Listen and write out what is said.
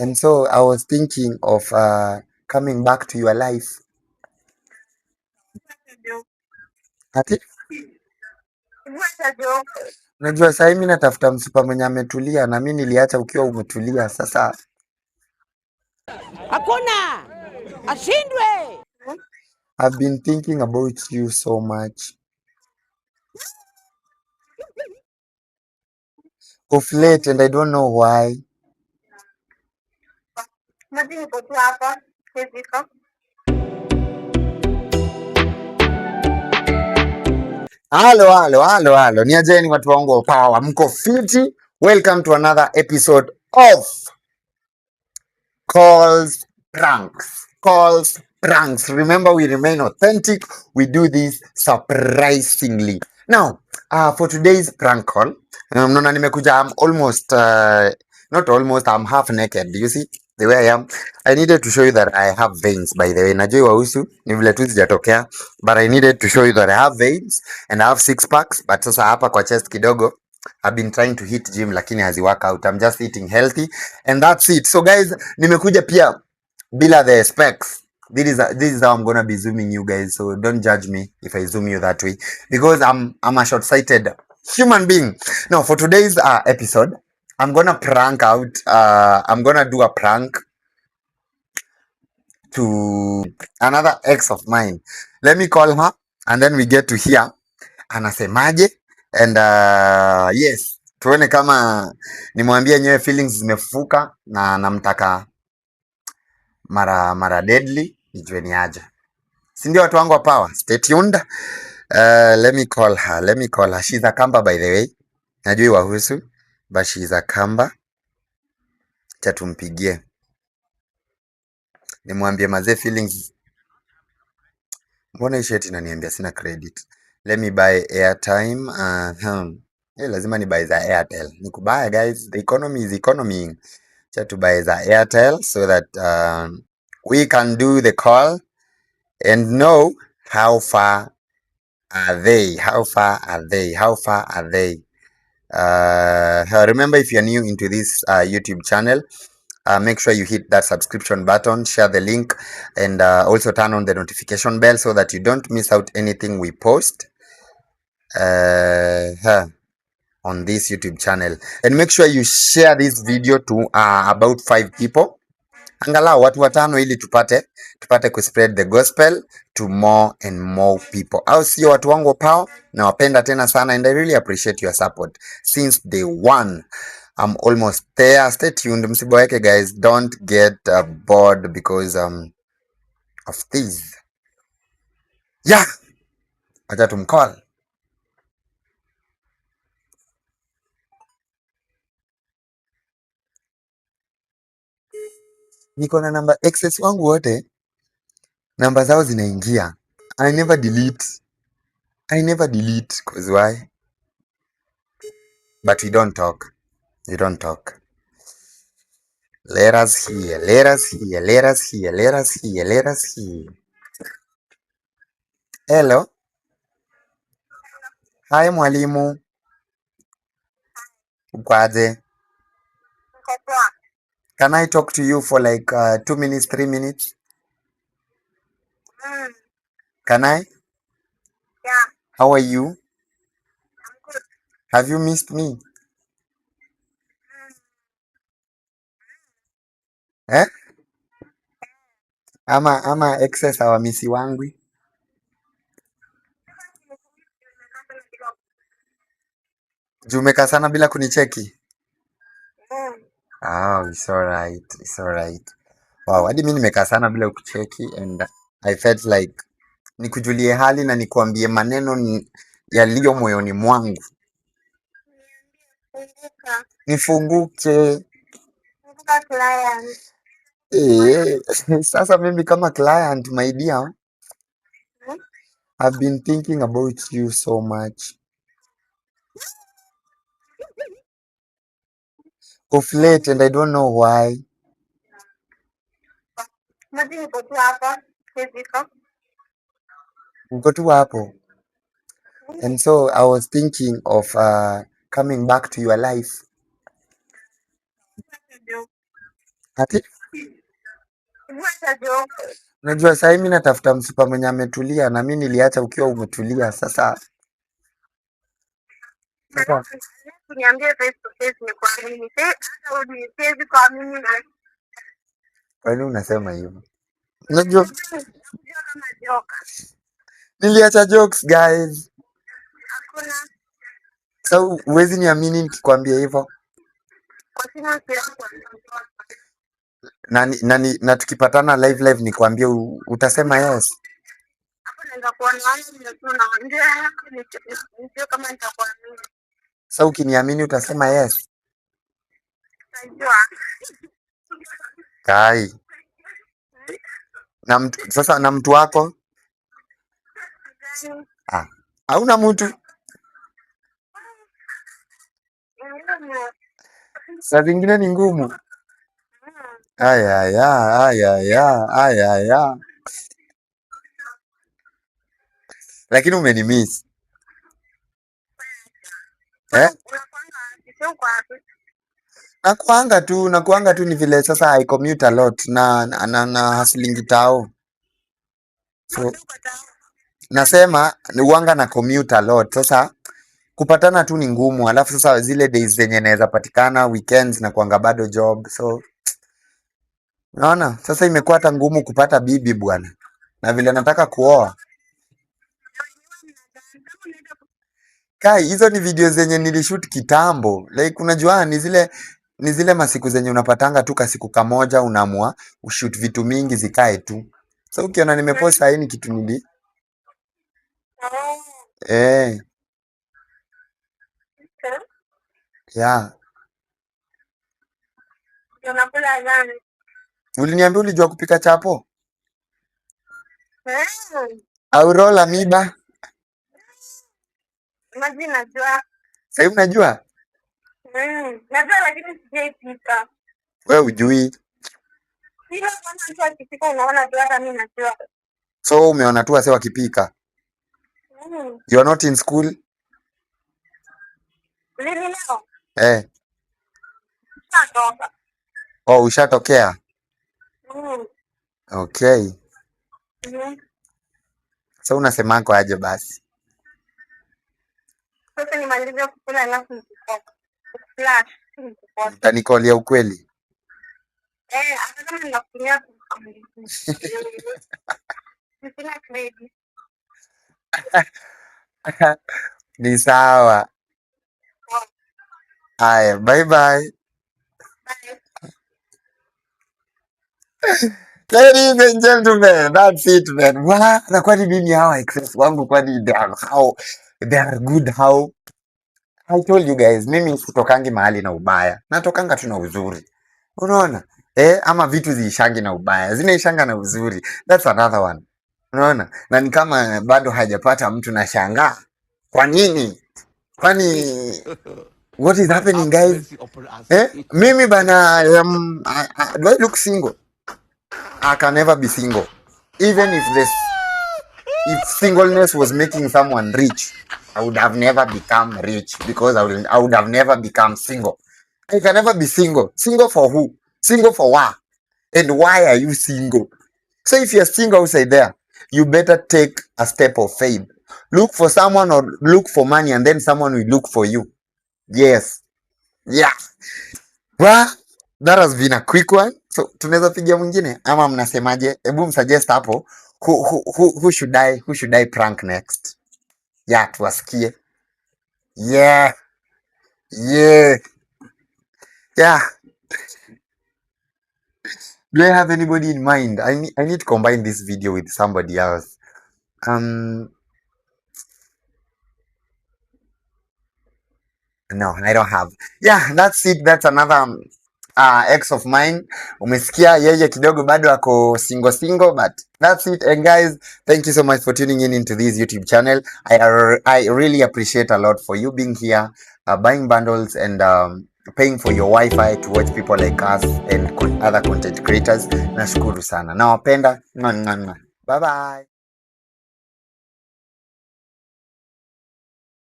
And so I was thinking of coming back to your life. Ati unajua sasa mimi natafuta msupa mwenye ametulia, na mimi niliacha ukiwa umetulia. Sasa hakuna ashindwe. I've been thinking about you so much of late and I don't know why. Halo, niajeni watu wangu wa power, mko fiti? Welcome to another episode of Calls Pranks. Remember, we remain authentic. We do this surprisingly. Now, for today's prank call, mnaona nimekuja, I'm almost, not almost, I'm half naked. Do you see the way I am? I needed to show you that I have veins, by the way. Najua wahusu, ni vile tu sijatokea, but I needed to show you that I have veins and I have six packs, but sasa hapa kwa chest kidogo, I've been trying to hit gym lakini hazi work out. I'm just eating healthy and that's it. So guys, nimekuja pia bila the specs. This is how I'm gonna be zooming you guys. So don't judge me if I zoom you that way because I'm a short-sighted human being. Now for today's episode, I'm gonna prank out. I'm gonna do a prank to another ex of mine. Let me call her and then we get to hear anasemaje and yes, tuone kama nimwambia nyewe feelings zimefufuka na namtaka mara deadly, nijue ni aje, si ndio watu wangu wa power? Stay tuned. Let me call her. She's a Kamba, by the way, najui wahusu but she's a Kamba. Cha tumpigie nimwambie mazee feelings. Mbona hii shit inaniambia sina credit? Let me buy airtime. Lazima ni buy za Airtel. Nikubaya guys, the economy is economy. Cha to buy za Airtel so that we can do the call and know how far are they. Remember, if you're new into this YouTube channel, make sure you hit that subscription button, share the link, and also turn on the notification bell so that you don't miss out anything we post on this YouTube channel. And make sure you share this video to about 5 people, angalau watu watano, ili tupate kuspread the gospel to more and more people. Au sio watu wangu wa power? Nawapenda tena sana and I really appreciate your support since day one. I'm almost there. Stay tuned. Msiboeke guys. Don't get bored because of this. Yeah. Acha tumcall. Niko na namba exes wangu wote, namba zao zinaingia. I never delete cause why? But we don't talk. Let us hear. Hello. Hi mwalimu. Ukwaje? Can I talk to you for like 2 minutes, 3 minutes? Can I? Yeah. How are you? I'm good. Have you missed me? Eh? Ama excess hawamisi wangu. Jumeka sana bila kunicheki. Oh, it's alright. Wow, hadi mimi nimekaa sana bila kucheki and I felt like nikujulie hali na nikuambie maneno yaliyo moyoni mwangu. Nifunguke. Client. Sasa mimi kama client, my dear, I've been thinking about you so much of late and I don't know why. Uko tu hapo. And so I was thinking of coming back to your life. Ati Hebu acha joke. unajua sasa mimi natafuta msupa mwenye ametulia na mimi niliacha ukiwa umetulia. Sasa Alafu niambie face to face ni kwa nini? Hata siwezi kuamini. kwa nini unasema hivyo? Unajua Unajua kama joke. niliacha jokes guys. Hakuna Sasa huwezi niamini nikikwambia hivyo. kwa sina siasa kwa Na tukipatana live nikwambie utasema yes. hapo naweza kuona wale ndio tunaongea yako ndio kama nitakuamini. Sasa ukiniamini utasema yes. Unajua. Kai. Sasa na mtu wako? Ah. Hauna mtu? Saa zingine ni ngumu. Aya. Lakini umenimiss. Nakuanga tu ni vile sasa I commute a lot na hustling tao. So nasema ni uanga na commute a lot. Sasa kupatana tu ni ngumu. Alafu sasa zile days zenye naweza patikana weekends na kuanga bado job. So unaona sasa imekuwa hata ngumu kupata bibi bwana. Na vile nataka kuoa. Kai, hizo ni video zenye nilishoot kitambo. Like unajua ni zile masiku zenye unapatanga tu kasiku kamoja unaamua ushoot vitu mingi zikae tu. So ukiona nimepost hii ni kitu nili. Yeah. Unakula gani? Uliniambia ulijua kupika chapo? Au rola miba? Maji najua. Sasa unajua? Najua lakini sijaipika. Wewe hujui. Sina kama mtu akipika unaona tu hata mimi najua. So umeona tu wase wakipika. You are not in school? Lini leo? Natoka. Oh, ushatokea? Okay. So unasemako aje basi? Sasa nimalize kukula alafu nikukoka. Flash. Utanikolia ukweli? Hata kama ninakutumia sina credit. Ni sawa. Haya, bye bye. Ladies and gentlemen, that's it man. Wala, na kwani mimi hawa excess wangu kwani they are good how I told you guys, mimi sitokangi mahali na ubaya. Natokanga tu na uzuri. Unaona? Ama vitu ziishangi na ubaya. Zinaishanga na uzuri. That's another one. Unaona? Na ni kama bado hajapata mtu na shangaa. Kwa nini? Kwani what is happening guys? Mimi bana do I look single? I can never be single. Even if singleness was making someone rich, I would have never become rich because I would have never become single. I can never be single. Single for who? Single for what? And why are you single? So if you're single outside there, you better take a step of faith. Look for someone or look for money and then someone will look for you. Yes. Yeah. Well, that has been a quick one. So tunaweza pigia mwingine ama mnasemaje? Hebu msuggest hapo who should I prank next? Yeah, tuwasikie. Yeah. Do I have anybody in mind? I need to combine this video with somebody else. No, I don't have. Yeah, that's it. That's another ex of mine. Umesikia yeye kidogo bado ako single, but that's it. And guys, thank you so much for tuning in into this YouTube channel. I really appreciate a lot for you being here, buying bundles and paying for your Wi-Fi to watch people like us and other content creators. Nashukuru sana. Nawapenda. Bye bye.